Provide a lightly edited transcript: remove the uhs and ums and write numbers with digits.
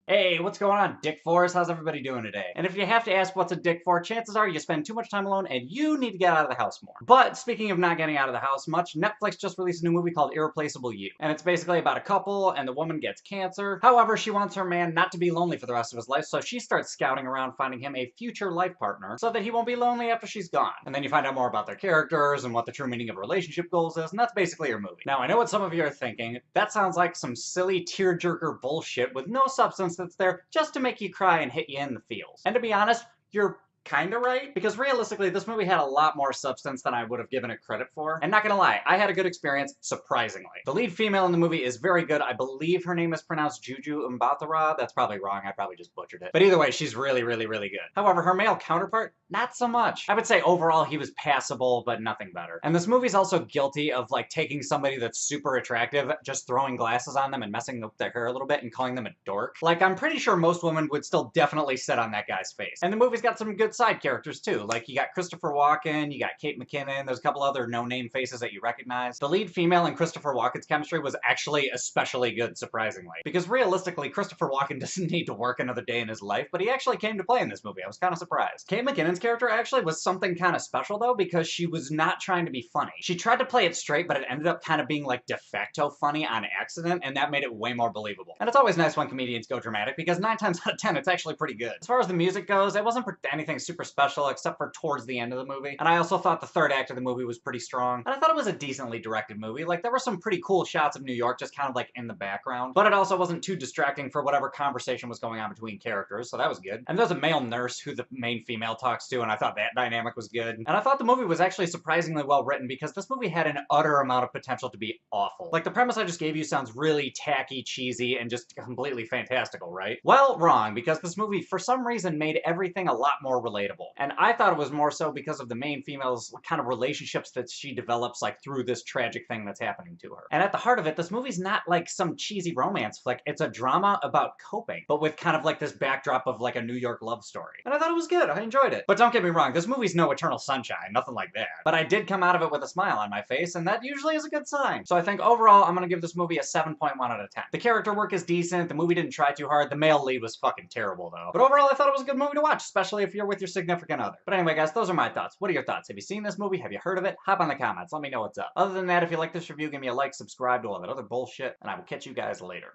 Hey, what's going on, Dick Force? How's everybody doing today? And if you have to ask what's a dick for, chances are you spend too much time alone and you need to get out of the house more. But speaking of not getting out of the house much, Netflix just released a new movie called Irreplaceable You. And it's basically about a couple and the woman gets cancer. However, she wants her man not to be lonely for the rest of his life, so she starts scouting around finding him a future life partner so that he won't be lonely after she's gone. And then you find out more about their characters and what the true meaning of relationship goals is, and that's basically your movie. Now, I know what some of you are thinking. That sounds like some silly tearjerker bullshit with no substance that's there just to make you cry and hit you in the feels. And to be honest, you're kinda right, because realistically, this movie had a lot more substance than I would have given it credit for. And not gonna lie, I had a good experience, surprisingly. The lead female in the movie is very good. I believe her name is pronounced Juju Mbatha-Raw. That's probably wrong, I probably just butchered it. But either way, she's really, really, really good. However, her male counterpart, not so much. I would say overall he was passable, but nothing better. And this movie's also guilty of like taking somebody that's super attractive, just throwing glasses on them and messing up their hair a little bit and calling them a dork. Like, I'm pretty sure most women would still definitely sit on that guy's face. And the movie's got some good side characters too. Like, you got Christopher Walken, you got Kate McKinnon, there's a couple other no-name faces that you recognize. The lead female in Christopher Walken's chemistry was actually especially good, surprisingly. Because realistically, Christopher Walken doesn't need to work another day in his life, but he actually came to play in this movie. I was kind of surprised. Kate McKinnon's character actually was something kind of special though, because she was not trying to be funny. She tried to play it straight, but it ended up kind of being like de facto funny on accident, and that made it way more believable. And it's always nice when comedians go dramatic, because 9 times out of 10, it's actually pretty good. As far as the music goes, it wasn't anything super special, except for towards the end of the movie. And I also thought the third act of the movie was pretty strong. And I thought it was a decently directed movie. Like, there were some pretty cool shots of New York just kind of like in the background. But it also wasn't too distracting for whatever conversation was going on between characters, so that was good. And there's a male nurse who the main female talks to, and I thought that dynamic was good. And I thought the movie was actually surprisingly well written, because this movie had an utter amount of potential to be awful. Like, the premise I just gave you sounds really tacky, cheesy, and just completely fantastical, right? Well, wrong, because this movie, for some reason, made everything a lot more relatable. And I thought it was more so because of the main female's kind of relationships that she develops, like, through this tragic thing that's happening to her. And at the heart of it, this movie's not like some cheesy romance flick. It's a drama about coping, but with kind of like this backdrop of like a New York love story. And I thought it was good. I enjoyed it. But don't get me wrong, this movie's no Eternal Sunshine, nothing like that. But I did come out of it with a smile on my face, and that usually is a good sign. So I think overall, I'm gonna give this movie a 7.1 out of 10. The character work is decent, the movie didn't try too hard, the male lead was fucking terrible though. But overall, I thought it was a good movie to watch, especially if you're with your significant other. But anyway, guys, those are my thoughts. What are your thoughts? Have you seen this movie? Have you heard of it? Hop on the comments, let me know what's up. Other than that, if you like this review, give me a like, subscribe to all that other bullshit, and I will catch you guys later.